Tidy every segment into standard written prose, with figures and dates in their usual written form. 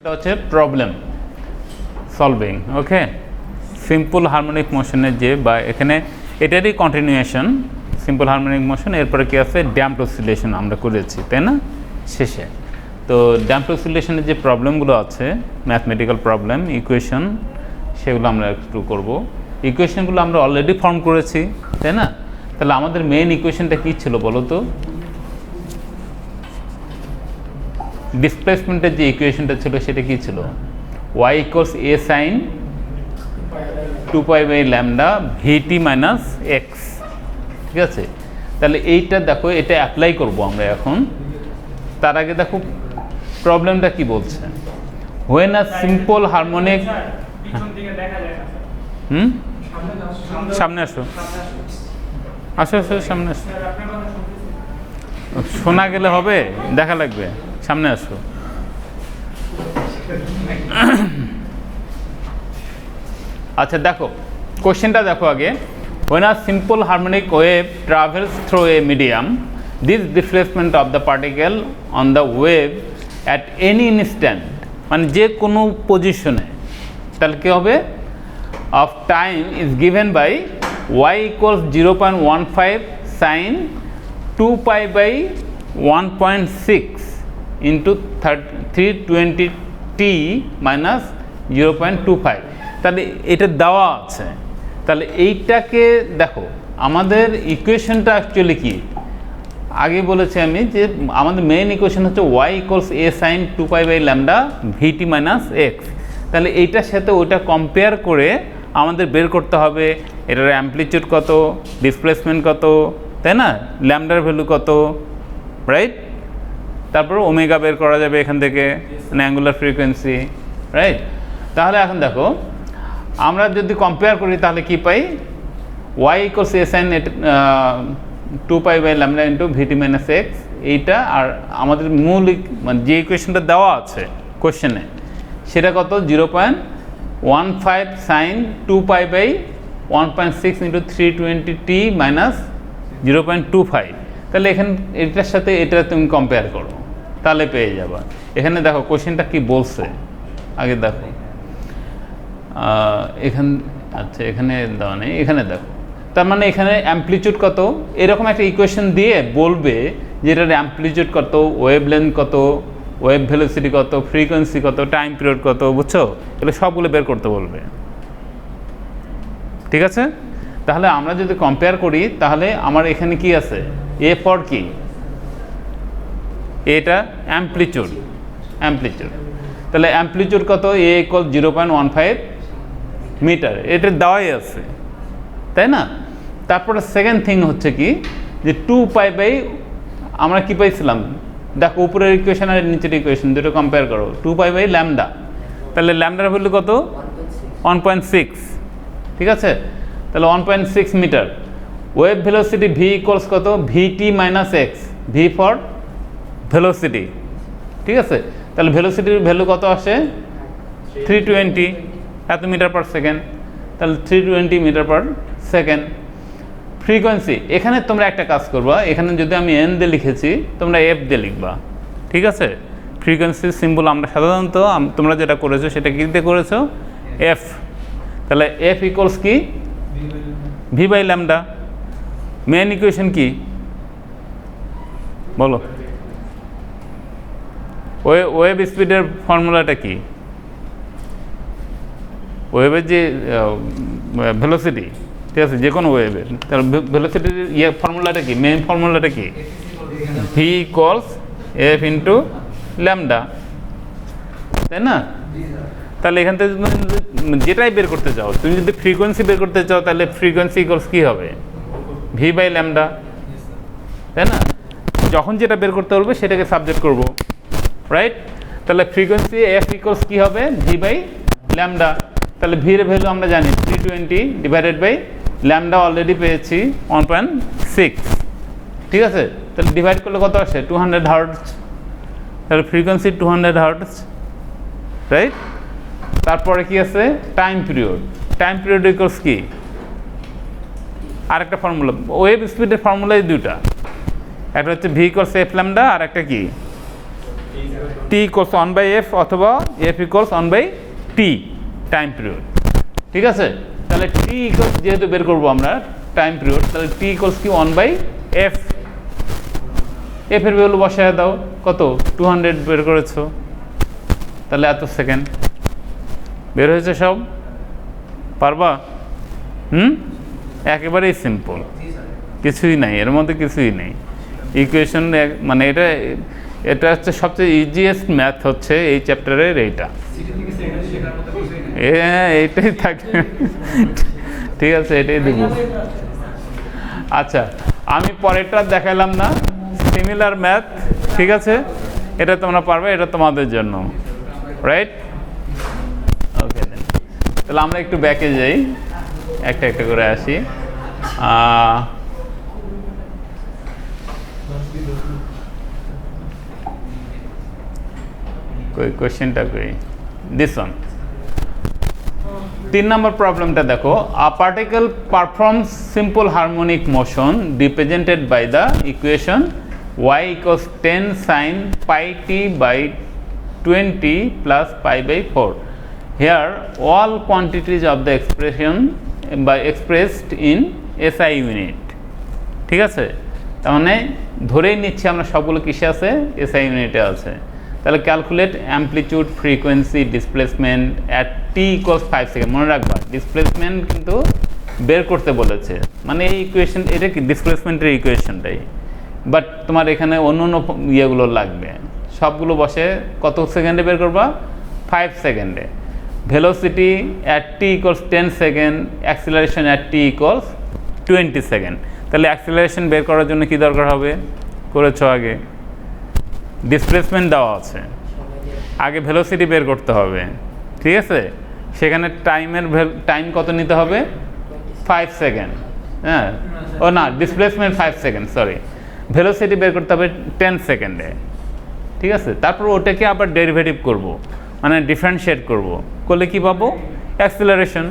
এটা হচ্ছে problem solving. ওকে, simple harmonic মোশনের যে বা এখানে এটারই কন্টিনিউয়েশন সিম্পল হারমোনিক মোশন, এরপরে কি আছে ড্যাম্পড অসিলেশন আমরা করেছি, তাই না শেষে। তো ড্যাম্পড অসিলেশনের যে প্রবলেমগুলো আছে ম্যাথমেটিক্যাল প্রবলেম ইকুয়েশন, সেগুলো আমরা একটু করব। ইকুয়েশনগুলো আমরা অলরেডি ফর্ম করেছি, তাই না? তাহলে আমাদের মেইন ইকুয়েশনটা কী ছিল বলো তো? ডিসপ্লেসমেন্টের যে ইকুয়েশনটা ছিল সেটা কি ছিল? y equals a sine 2 pi lambda vt minus x. ঠিক আছে, তাহলে এইটা দেখো, এটা অ্যাপ্লাই করব আমরা এখন। তার আগে দেখো প্রবলেমটা কি বলছে। হোয়েন আ সিম্পল হারমোনিক, সামনে আসো, আসো আসো সামনে আসো। শোনা গেলে হবে, দেখা লাগবে, সামনে আসো। আচ্ছা দেখো কোশ্চেনটা দেখো আগে। when a simple harmonic wave travels through a medium, this displacement of the particle on the wave at any instant, মানে যে কোনো পজিশনে, তাহলে কী হবে? of time is given by y equals 0.15 sin 2 pi by 1.6 into 320t minus 0.25। তাহলে এটা দেওয়া আছে। তাহলে এইটাকে দেখো, আমাদের ইকুয়েশনটা অ্যাকচুয়ালি কি আগে বলেছি আমি, যে আমাদের মেইন ইকুয়েশন হচ্ছে y equals a sine 2 pi by lambda vt minus x. তাহলে এইটার সাথে ওইটা কম্পেয়ার করে আমাদের বের করতে হবে এটার অ্যাম্পলিটিউড কত, ডিসপ্লেসমেন্ট কত, তাই না, ল্যামডার ভ্যালু কত, রাইট? তারপর ওমেগা বের করা যাবে এখান থেকে, মানে অ্যাঙ্গুলার ফ্রিকোয়েন্সি, রাইট? তাহলে এখন দেখো আমরা যদি কম্পেয়ার করি তাহলে কি পাই? y equals a sine 2 pi by lambda into VT minus x, এইটা। আর আমাদের মূল মানে যে ইকুয়েশনটা দেওয়া আছে কোশ্চেনে সেটা কত? 0.15 sine 2 pi by 1.6 into 320t minus 0.25। তাহলে এখানে এটার সাথে এটা তুমি কম্পেয়ার করো, তাহলে পেয়ে যাবা। এখানে দেখো কোশ্চেনটা কি বলছে আগে দেখো। আচ্ছা এখানে দেওয়া নেই, এখানে দেখো। তার মানে এখানে অ্যাম্পলিটিউড কত, এরকম একটা ইকুয়েশন দিয়ে বলবে যে এটার অ্যাম্পলিটিউড কত, ওয়েভ লেন্থ কত, ওয়েভ ভেলোসিটি কত, ফ্রিকোয়েন্সি কত, টাইম পিরিয়ড কত, বুঝছো? এগুলো সবগুলো বের করতে বলবে, ঠিক আছে? তাহলে আমরা যদি কম্পেয়ার করি তাহলে আমার এখানে কি আছে? এ ফর কি? এটা অ্যাম্পলিটিউড, অ্যাম্পলিটিউড। তাহলে অ্যাম্পলিটিউড কত? এ ইকুয়াল 0.15 মিটার, এটা দেওয়াই আছে, তাই না? তারপরে সেকেন্ড থিং হচ্ছে কি, যে 2 পাই বাই, আমরা কি পাইছিলাম দেখো, উপরের ইকুয়েশন আর নিচের ইকুয়েশন দুটো কম্পেয়ার করো। 2 পাই বাই ল্যামডা, তাহলে ল্যামডার ভ্যালু কত? 1.6, ঠিক আছে? তাহলে 1.6 metre. Wave velocity V equals কত? V T minus X, V for velocity, ঠিক আছে? তাহলে ভেলোসিটির ভ্যালু কত আসে? 320 এত মিটার পার সেকেন্ড, তাহলে 320 মিটার পার সেকেন্ড। ফ্রিকোয়েন্সি, এখানে তোমরা একটা কাজ করবা, এখানে যদি আমি এন দিয়ে লিখেছি তোমরা এফ দিয়ে লিখবা, ঠিক আছে? ফ্রিকোয়েন্সির সিম্বল আমরা সাধারণত তোমরা যেটা করেছো সেটা কী দিয়ে করেছো? এফ। তাহলে এফ ইকুয়ালস কি? V by lambda. Main equation কি বলো? ওয়েভ স্পিডের ফর্মুলাটা কি? ওয়েভের যে ভেলোসিটি, ঠিক আছে, যে কোনো ওয়েভের, তার ভেলোসিটির ফর্মুলাটা কি? মেইন ফর্মুলাটা কি? V equals F into lambda, তাই না? তাহলে এখান থেকে যেটাই বের করতে চাও, তুমি যদি ফ্রিকোয়েন্সি বের করতে চাও তাহলে ফ্রিকোয়েন্সি ইকুয়ালস কী হবে? ভি বাই ল্যামডা, তাই না? যখন যেটা বের করতে বলবে সেটাকে সাবজেক্ট করব, রাইট? তাহলে ফ্রিকোয়েন্সি এফ ইকুয়ালস কী হবে? V by lambda. তাহলে ভির ভ্যালু আমরা জানি 320 ডিভাইডেড বাই ল্যামডা অলরেডি পেয়েছি 1.6, ঠিক আছে? তাহলে ডিভাইড করলে কত আসে? 200 হার্টজ। তাহলে ফ্রিকোয়েন্সি 200 হার্টজ, রাইট? তারপরে কি আছে? Time period. Time period equals কি? আরেকটা ফর্মুলা, ওয়েভ স্পিডের ফর্মুলাই দুটা, একটা হচ্ছে ভি ইকুয়ালস এফ ল্যামডা, আর একটা কি? টি ইকুয়ালস 1/f অথবা f equals 1/t time period. ঠিক আছে, তাহলে টি ইকুয়ালস যেহেতু বের করবো আমরা টাইম পিরিয়ড, তাহলে টি ইকুয়ালস কি 1/f। এফ এর ভ্যালু বসায় দাও, কত 200 বের করেছো, তাহলে এত সেকেন্ড বের হয়েছে সব। পারবা? একেবারেই সিম্পল, কিছুই নাই এর মধ্যে, কিছুই নেই। ইকুয়েশন মানে এটা হচ্ছে সবচেয়ে ইজিয়েস্ট ম্যাথ হচ্ছে এই চ্যাপ্টারের এইটা। এইটাই থাকে, ঠিক আছে, এটাই দেব। আচ্ছা, আমি পরেরটা দেখাইলাম না, সিমিলার ম্যাথ, ঠিক আছে, এটা তোমরা পারবে, এটা তোমাদের জন্য, রাইট? ওকে, তাহলে আমরা একটু ব্যাকে যাই, একটা একটা করে আসি। কোয়েশ্চেনটা কই, দিস ওয়ান। 3 নম্বর প্রবলেমটা দেখো, a particle performs simple harmonic motion represented by the equation y equals 10 sin pi t by 20 plus pi by 4. Here all quantities of the expression by expressed in SI unit. ঠিক আছে, তার মানে ধরেই নিচ্ছি আমরা সবগুলো কিসে আছে, SI ইউনিটে আছে। তাহলে calculate amplitude, frequency, displacement at T equals 5 second. মনে রাখবা ডিসপ্লেসমেন্ট কিন্তু বের করতে বলেছে, মানে এই ইকুয়েশন, এটা কি ডিসপ্লেসমেন্টের ইকুয়েশনটাই, বাট তোমার এখানে অন্য অন্য ইয়েগুলো লাগবে। সবগুলো বসে কত সেকেন্ডে বের করবা, 5 সেকেন্ডে। Velocity at T equals 10 second, acceleration at T equals 20 second. তাহলে অ্যাক্সিলারেশন বের করার জন্য কি দরকার হবে, করেছো আগে, ডিসপ্লেসমেন্ট দেওয়া আছে, আগে ভেলোসিটি বের করতে হবে, ঠিক আছে। সেখানে টাইম কত নিতে হবে, 5 সেকেন্ড, হ্যাঁ, ও না, ডিসপ্লেসমেন্ট 5 সেকেন্ড, সরি, ভেলোসিটি বের করতে হবে 10 সেকেন্ডে, ঠিক আছে। তারপর ওটাকে আবার ডেরিভেটিভ করব, মানে ডিফারেন্সিয়েট করব, করলে কি পাবো, অ্যাক্সিলারেশন।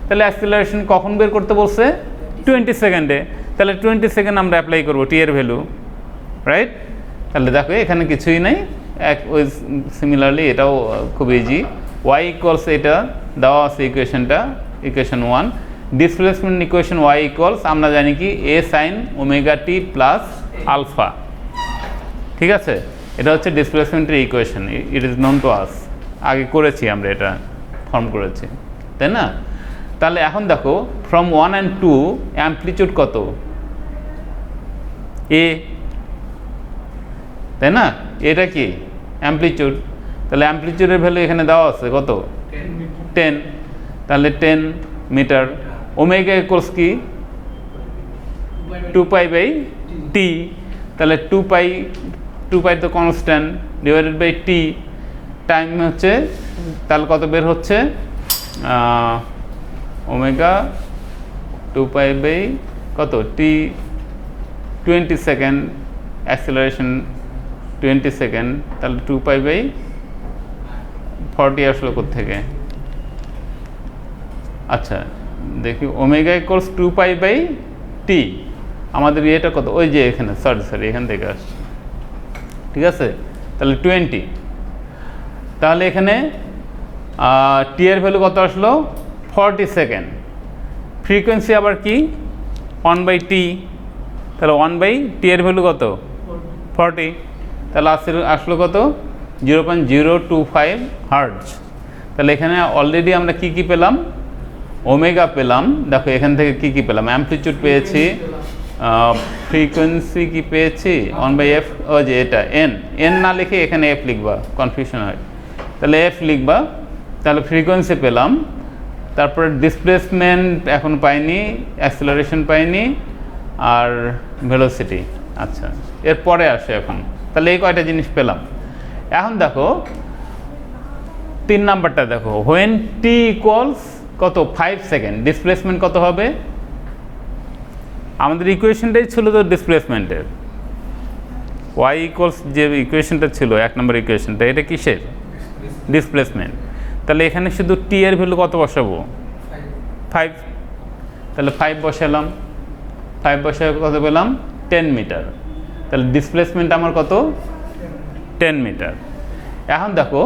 তাহলে অ্যাক্সিলারেশন কখন বের করতে বলছে, 20 সেকেন্ডে। তাহলে 20 সেকেন্ড আমরা অ্যাপ্লাই করবো টি এর ভ্যালু, রাইট। তাহলে দেখো এখানে কিছুই নাই, ওই সিমিলারলি এটাও খুব ইজি। y ইকুয়ালস এটা দেওয়া আছে ইকুয়েশনটা, equation 1। Displacement equation y equals আমরা জানি কি a sin omega t plus alpha, ঠিক আছে। এটা হচ্ছে ডিসপ্লেসমেন্টের equation, it is known to us, আগে করেছি আমরা, এটা ফর্ম করেছি, তাই না। তাহলে এখন দেখো ফ্রম 1 and 2 অ্যামপ্লিটিউড কত, a, তাই না, এটা কি অ্যামপ্লিটিউড। তাহলে অ্যামপ্লিটিউডের ভ্যালু এখানে দেওয়া আছে কত, 10, তাহলে 10 মিটার। ওমেগা ইকুয়ালস কি 2 পাই বাই টি, তাহলে 2 পাই তো constant, divided by T, time হচ্ছে, তাহলে কত বের হচ্ছে, ওমেগা 2 পাই বাই কত টি, 20 সেকেন্ড, অ্যাক্সিলারেশন 20 সেকেন্ড, তাহলে 2 পাই বাই 40 আসলো কোত্থেকে। আচ্ছা দেখি, omega equals 2 pi by T, আমাদের এটা কত, ওই যে এখানে, সরি এখান থেকে আসছে, ঠিক আছে। তাহলে 20, তাহলে এখানে টি এর ভ্যালু কত আসলো, 40 সেকেন্ড। ফ্রিকোয়েন্সি আবার কি 1/t, তাহলে 1/t এর ভ্যালু কত, 40, তাহলে আসলো কত, 0.025 হার্টজ। তাহলে এখানে অলরেডি আমরা কি পেলাম, ওমেগা পেলাম, দেখো এখান থেকে কি পেলাম, অ্যামপ্লিটিউড পেয়েছি, ফ্রিকোয়েন্সি কি পেয়েছি 1/f, ও যে এটা এন না লিখে এখানে এফ লিখবা, কনফিউশন হয়, তাহলে এফ লিখবা। তাহলে ফ্রিকোয়েন্সি পেলাম, তারপরে ডিসপ্লেসমেন্ট এখন পাইনি, অ্যাক্সিলারেশন পাইনি, আর ভেলোসিটি। আচ্ছা, এরপরে আসে এখন, তাহলে এই কয়টা জিনিস পেলাম। এখন দেখো 3 নাম্বারটা দেখো, হোয়েন টি ইকুয়ালস কত, 5 সেকেন্ড, ডিসপ্লেসমেন্ট কত হবে, আমাদের ইকুয়েশনটাই ছিল তো ডিসপ্লেসমেন্টের, y ইকুয়ালস যে ইকুয়েশনটা ছিল 1 নম্বর ইকুয়েশনটা, এটা কিসের, ডিসপ্লেসমেন্ট। তাহলে এখানে শুধু টি এর ভ্যালু কত বসাবো, 5, তাহলে 5 বসালাম, 5 বসায় কত পেলাম, 10 মিটার। তাহলে ডিসপ্লেসমেন্ট আমার কত, 10 মিটার। এখন দেখো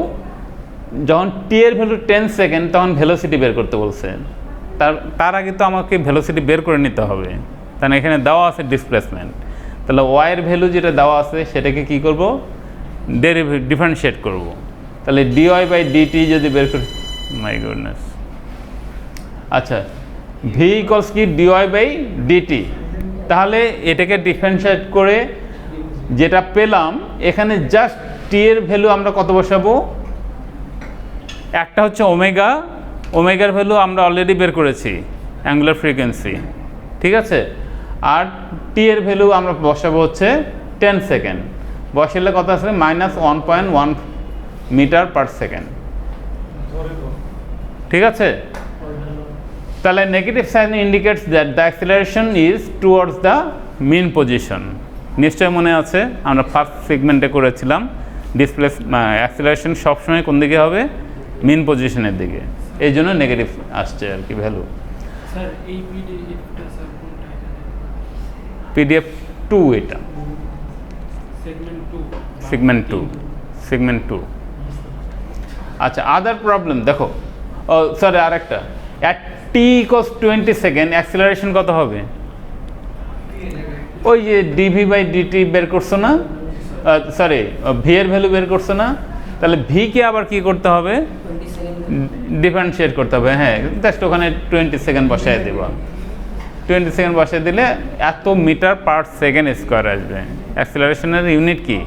যখন টি এর ভ্যালু 10 সেকেন্ড তখন ভেলোসিটি বের করতে বলছে, তার আগে তো আমাকে ভেলোসিটি বের করে নিতে হবে, তাহলে এখানে দেওয়া আছে ডিসপ্লেসমেন্ট, তাহলে ওয়াইয়ের ভ্যালু যেটা দেওয়া আছে সেটাকে কি করব, ডিফারেন্সিয়েট করব, তাহলে ডিওয়াই বাই ডিটি যদি বের করি, মাই গুডনেস, আচ্ছা ভি ইকলস কি ডিওয়াই বাই ডিটি, তাহলে এটাকে ডিফারেন্সিয়েট করে যেটা পেলাম এখানে জাস্ট টি এর ভ্যালু আমরা কত বসাবো, একটা হচ্ছে ওমেগা, ওমেগার ভ্যালু আমরা অলরেডি বের করেছি অ্যাঙ্গুলার ফ্রিকোয়েন্সি, ঠিক আছে, আর টি এর ভ্যালু আমরা বসাবো হচ্ছে 10 সেকেন্ড, বসালে কত আসবে -1.1 মিটার পার সেকেন্ড, ঠিক আছে। তাহলে negative sign indicates that the acceleration is towards the mean position, নিশ্চয় মনে আছে আমরা ফার্স্ট সেগমেন্টে করেছিলাম অ্যাক্সিলারেশন সবসময় কোন দিকে হবে, মিন পজিশনের দিকে, এই জন্য নেগেটিভ আসছে আর কি ভ্যালু। পিডিএফ 2 এটা সেগমেন্ট 2। আচ্ছা আদার প্রবলেম দেখো, ও সরি আরেকটা, at T equals 20 second acceleration কত হবে, ওই যে ডিভি বাই ডিটি বের করছো না, সরি ভি এর ভ্যালু বের করছো না, তাহলে ভি কে আবার কি করতে হবে, ডিফারেন্সিয়েট করতে হবে, হ্যাঁ জাস্ট ওখানে 20 সেকেন্ড বসায় দেবা, 20 সেকেন্ড বসায় দিলে এত মিটার পার সেকেন্ড স্কোয়ার আসবে, অ্যাক্সিলারেশনের ইউনিট কি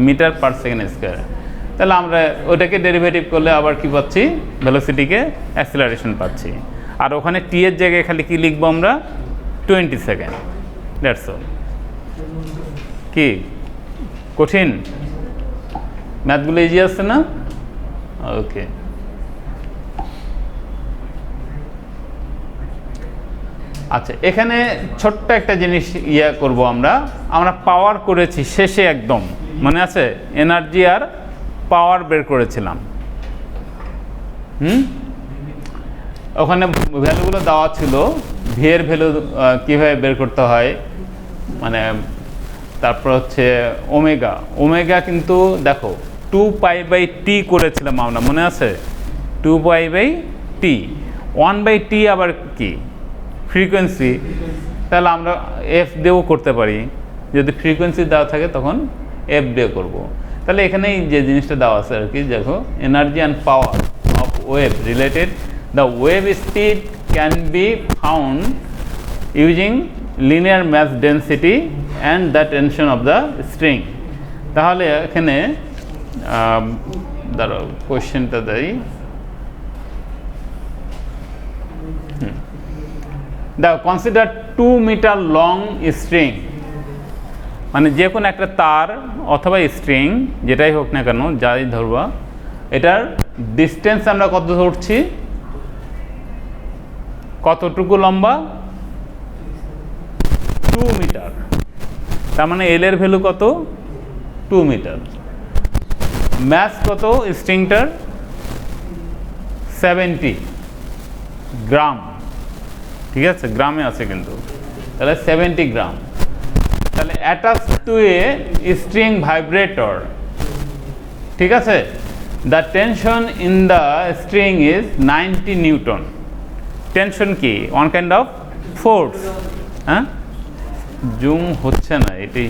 মিটার পার সেকেন্ড স্কোয়ার, তাহলে আমরা ওটাকে ডেরিভেটিভ করলে আবার কি পাচ্ছি, ভেলোসিটিকে অ্যাক্সিলারেশন পাচ্ছি, আর ওখানে টি এর জায়গায় খালি কি লিখবো আমরা 20 সেকেন্ড, দ্যাটস অল। কি কঠিন, ম্যাথগুলো ইজি আসছে না, ওকে। আচ্ছা এখানে ছোট্ট একটা জিনিস করব আমরা পাওয়ার করেছি শেষে, একদম মনে আছে এনার্জি আর পাওয়ার বের করেছিলাম, ওখানে ভ্যালুগুলো দেওয়া ছিল, ভি এর ভ্যালু কীভাবে বের করতে হয়, মানে তারপর হচ্ছে ওমেগা, ওমেগা কিন্তু দেখো 2π/t করেছিলাম আমরা, মনে আছে 2π/t, 1/t আবার কি ফ্রিকোয়েন্সি, তাহলে আমরা এফ দিয়েও করতে পারি, যদি ফ্রিকোয়েন্সি দেওয়া থাকে তখন এফ দিয়ে করব, তাহলে এখানেই যে জিনিসটা দেওয়া আছে আর কি, দেখো energy and power of wave related, the wave speed can be found using linear mass density and the tension of the string, তাহলে এখানে দাঁড়াও কোয়েশ্চেনটা দেই, the consider 2 meter long string, মানে যে কোনো একটা তার অথবা স্ট্রিং যেটাই হোক না কেন, যাই ধরবা, এটার ডিস্টেন্স আমরা কত ধরছি, কতটুকু লম্বা, 2 মিটার, তার মানে এল এর ভ্যালু কত 2 মিটার, ম্যাস কত স্ট্রিংটার 70 গ্রাম, ঠিক আছে গ্রামে আছে কিন্তু, তাহলে 70 গ্রাম, তাহলে attach to a string vibrator, ঠিক আছে, the tension in the string is 90 Newton, tension কি ওয়ান কাইন্ড অফ ফোর্স, হ্যাঁ জুম হচ্ছে না এটি,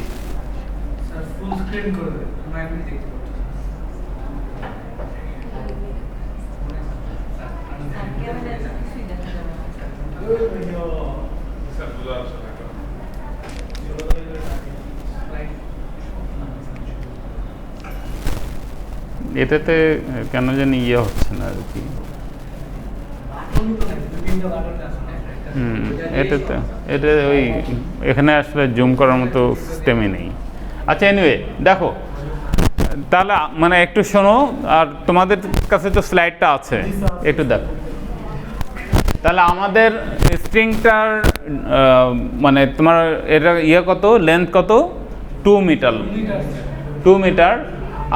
এটাতে কেন জানি হচ্ছে না আর কি, এটাতে এটা ওই এখানে আসলে জুম করার মতো সিস্টেমই নেই। আচ্ছা এনিওয়ে দেখো, তাহলে মানে একটু শোনো, আর তোমাদের কাছে তো স্লাইডটা আছে, একটু দেখো, তাহলে আমাদের স্ট্রিংটার মানে তোমার এটা কত, লেন্থ কত 2 মিটার, 2 মিটার,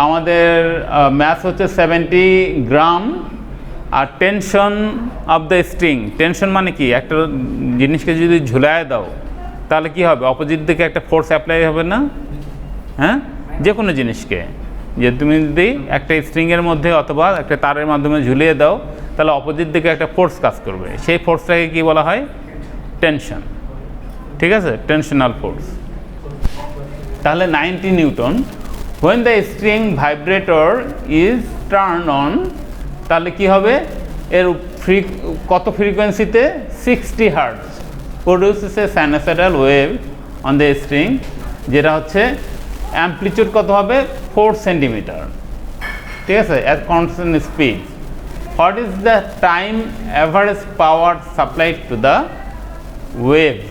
আমাদের ম্যাস হচ্ছে 70 গ্রাম, আর tension of the string, tension মানে কি একটা জিনিসকে যদি ঝুলায় দাও তাহলে কি হবে, অপোজিট দিকে একটা ফোর্স অ্যাপ্লাই হবে না, হ্যাঁ যে কোনো জিনিসকে, যে তুমি যদি একটা স্ট্রিংয়ের মধ্যে অথবা একটা তারের মাধ্যমে ঝুলিয়ে দাও তাহলে অপোজিট দিকে একটা ফোর্স কাজ করবে, সেই ফোর্সটাকে কি বলা হয়? টেনশন। ঠিক আছে, টেনশনাল ফোর্স। তাহলে 90 Newton. when the string vibrator is turned on, তাহলে কি হবে? এর কত ফ্রিকোয়েন্সিতে? 60 hertz produces a sinusoidal wave on the string, যেটা হচ্ছে অ্যামপ্লিটিউড কত হবে? 4 সেন্টিমিটার। ঠিক আছে, at constant speed. What is the time average power supplied to the wave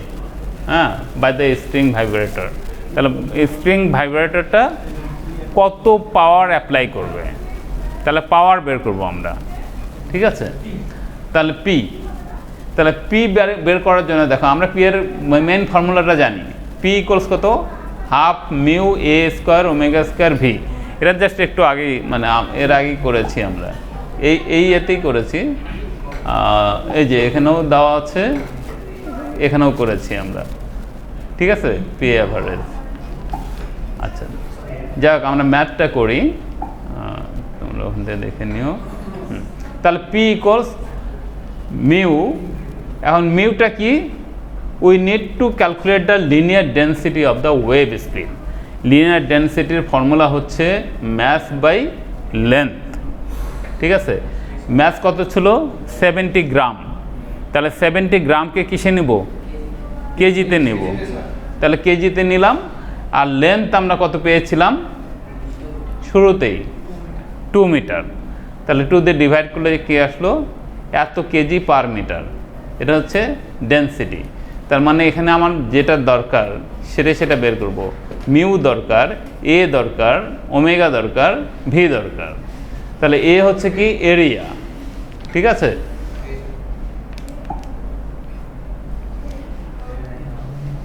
by the string vibrator? তাহলে স্ট্রিং ভাইব্রেটরটা কত পাওয়ার অ্যাপ্লাই করবে, তাহলে পাওয়ার বের করবো আমরা। ঠিক আছে, তাহলে পি, তাহলে পি বের করার জন্য দেখো আমরা পি এর মেন ফর্মুলাটা জানি। পি ইকুয়ালস কত? হাফ মিউ এ স্কোয়ার ওমেগা স্কোয়ার ভি। এটা জাস্ট একটু আগেই মানে এর আগেই করেছি আমরা, এই এতেই করেছি। এই যে এখানেও দেওয়া আছে, এখানেও করেছি আমরা। ঠিক আছে, পি অ্যাভারেজ। আচ্ছা, যাক আমরা ম্যাথটা করি, তোমরা ওখান থেকে দেখে নিও। তাহলে পি ইকুয়ালস মিউ। এখন মিউটা কি? We need to calculate the linear density of the wave speed. Linear ডেন্সিটির ফর্মুলা হচ্ছে ম্যাস বাই লেন্থ। ঠিক আছে, ম্যাস কত ছিল? 70 গ্রাম। তাহলে 70 গ্রামকে কিসে নেব? কেজিতে নেব। তাহলে কেজিতে নিলাম। আর লেন্থ আমরা কত পেয়েছিলাম শুরুতেই? 2 মিটার। তাহলে 2 দিয়ে ডিভাইড করলে কি আসলো? এত কেজি পার মিটার। এটা হচ্ছে ডেন্সিটি। তার মানে এখানে আমার যেটা দরকার সেটা বের করব। মিউ দরকার, এ দরকার, ওমেগা দরকার, ভি দরকার। তাহলে এ হচ্ছে কি? এরিয়া। ঠিক আছে,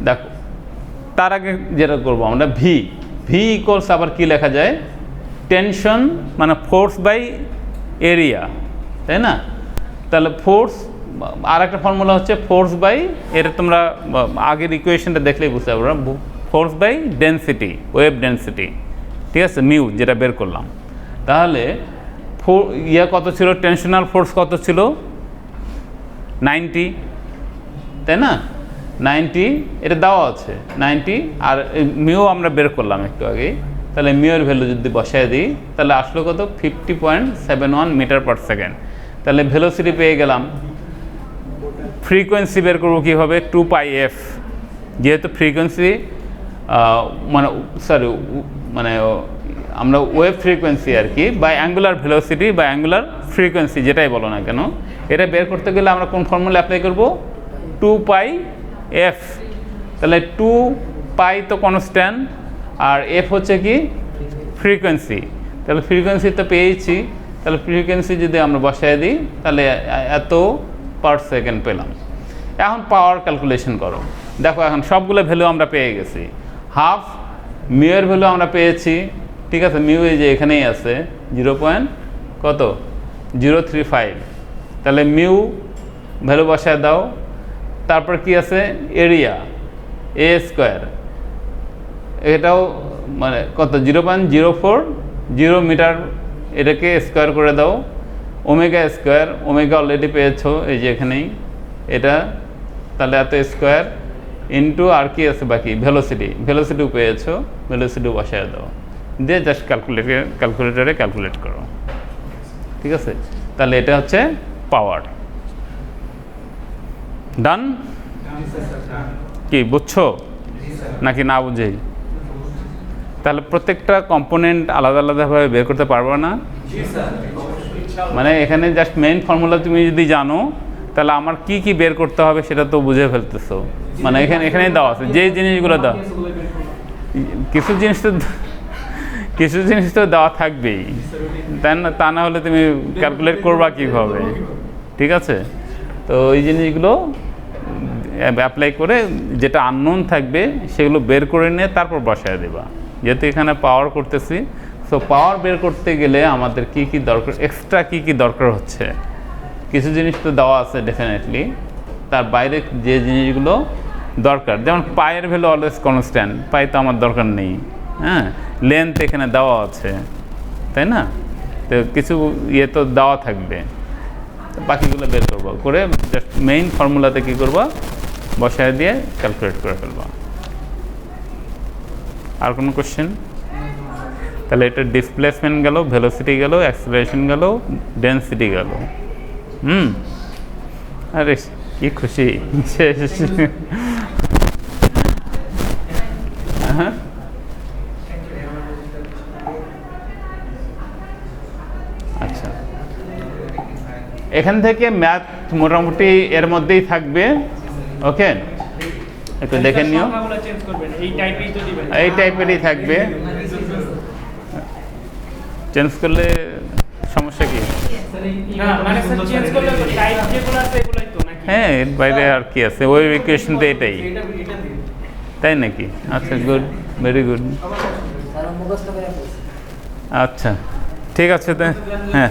দেখো তার আগে যেটা করবো আমরা ভি ইকুয়ালস আবার কি লেখা যায়? টেনশন মানে ফোর্স বাই এরিয়া, তাই না? তাহলে ফোর্স, আর একটা ফর্মুলা হচ্ছে ফোর্স বাই, এটা তোমরা আগের ইকুয়েশনটা দেখলেই বুঝতে পারবে, force by density, wave density. ঠিক আছে, মিউ যেটা বের করলাম। তাহলে কত ছিল? টেনশনাল ফোর্স কত ছিল? 90, তাই না? 90, এটা দেওয়া আছে 90। আর মিউ আমরা বের করলাম একটু আগেই। তাহলে মিউর ভ্যালু যদি বসায় দিই তাহলে আসলো কত? 50.71 মিটার পার সেকেন্ড। তাহলে ভেলোসিটি পেয়ে গেলাম। ফ্রিকোয়েন্সি বের করবো কীভাবে? 2πf। যেহেতু ফ্রিকোয়েন্সি মানে আমরা ওয়েভ ফ্রিকোয়েন্সি আর কি, বা অ্যাঙ্গুলার ভেলোসিটি বা অ্যাঙ্গুলার ফ্রিকোয়েন্সি যেটাই বলো না কেন, এটা বের করতে গেলে আমরা কোন ফর্মুলা অ্যাপ্লাই করব? 2πf। তাহলে 2π তো কনস্ট্যান্ট, আর এফ হচ্ছে কি? ফ্রিকোয়েন্সি। তাহলে ফ্রিকোয়েন্সি তো পেয়েছি। তাহলে ফ্রিকোয়েন্সি যদি আমরা বসায় দিই তাহলে এত পার সেকেন্ড পেলাম। এখন পাওয়ার ক্যালকুলেশন করো। দেখো এখন সবগুলো ভ্যালু আমরা পেয়ে গেছি। হাফ মিউয়ের ভ্যালু আমরা পেয়েছি। ঠিক আছে, মিউ এই যে এখানেই আছে 0.035। তাহলে মিউ ভ্যালু বসায় দাও। তারপর কি আছে? এরিয়া এ স্কোয়ার, এটাও মানে কত? 0.040 মিটার। এটাকে স্কোয়ার করে দাও। ওমেগা স্কোয়ার, ওমেগা অলরেডি পেয়েছো এই যে এখানেই এটা। তাহলে এত স্কোয়ার ইন্টু আর কি আছে বাকি? ভেলোসিটিও পেয়েছো, ভেলোসিটিও বসায় দাও, দিয়ে জাস্ট ক্যালকুলেটরে ক্যালকুলেট করো। ঠিক আছে, তাহলে এটা হচ্ছে পাওয়ার। ডান? কি বুঝছো নাকি না বুঝেই? তাহলে প্রত্যেকটা কম্পোনেন্ট আলাদা আলাদাভাবে বের করতে পারবো না? মানে এখানে জাস্ট মেইন ফর্মুলা তুমি যদি জানো তাহলে আমার কি কি বের করতে হবে সেটা তো বুঝে ফেলতেছো। মানে এখানেই দেওয়া আছে যে জিনিসগুলো দাও, কিছু জিনিস তো দেওয়া থাকবেই, তা না হলে তুমি ক্যালকুলেট করবা কীভাবে? ঠিক আছে, তো এই জিনিসগুলো অ্যাপ্লাই করে যেটা আননোন থাকবে সেগুলো বের করে নিয়ে তারপর বসায় দেবা। যেহেতু এখানে পাওয়ার করতেছি, সো পাওয়ার বের করতে গেলে আমাদের কি কি দরকার, এক্সট্রা কি দরকার হচ্ছে, কিছু জিনিস তো দেওয়া আছে ডেফিনেটলি, তার বাইরে যে জিনিসগুলো দরকার, যেমন পায়ের ভ্যালু অলওয়েজ কনস্ট্যান্ট, পাই তো আমার দরকার নেই। হ্যাঁ, লেন্থ এখানে দেওয়া আছে, তাই না? তো কিছু ইয়ে তো দেওয়া থাকবে, বাকিগুলো বের করবো, করে জাস্ট মেইন ফর্মুলাতে কী করবো, বসায় দিয়ে ক্যালকুলেট করে ফেলবো। আর কোনো কোশ্চেন? তাহলে এটা ডিসপ্লেসমেন্ট গেল, ভেলোসিটি গেল, অ্যাক্সেলারেশন গেল, ডেন্সিটি গেল। আরে কি খুশি! হ্যাঁ, আচ্ছা, এখান থেকে ম্যাথ মোটামুটি এর মধ্যেই থাকবে। ওকে, একটু দেখে নিও, এই টাইপেরই থাকবে। চেঞ্জ করলে সমস্যা কি? হ্যাঁ, এর বাইরে আর কি আছে, ওই ইকুয়েশন তো এটাই, তাই নাকি? আচ্ছা, গুড, ভেরি গুড। আচ্ছা, ঠিক আছে। হ্যাঁ,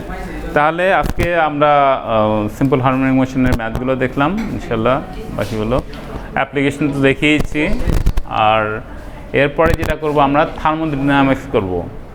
তাহলে আজকে আমরা সিম্পল হারমোনিক মোশনের ম্যাথগুলো দেখলাম, ইনশাল্লাহ বাকিগুলো অ্যাপ্লিকেশন তো দেখিয়েছি। আর এরপরে যেটা করব, আমরা থার্মোডাইনামিক্স করব।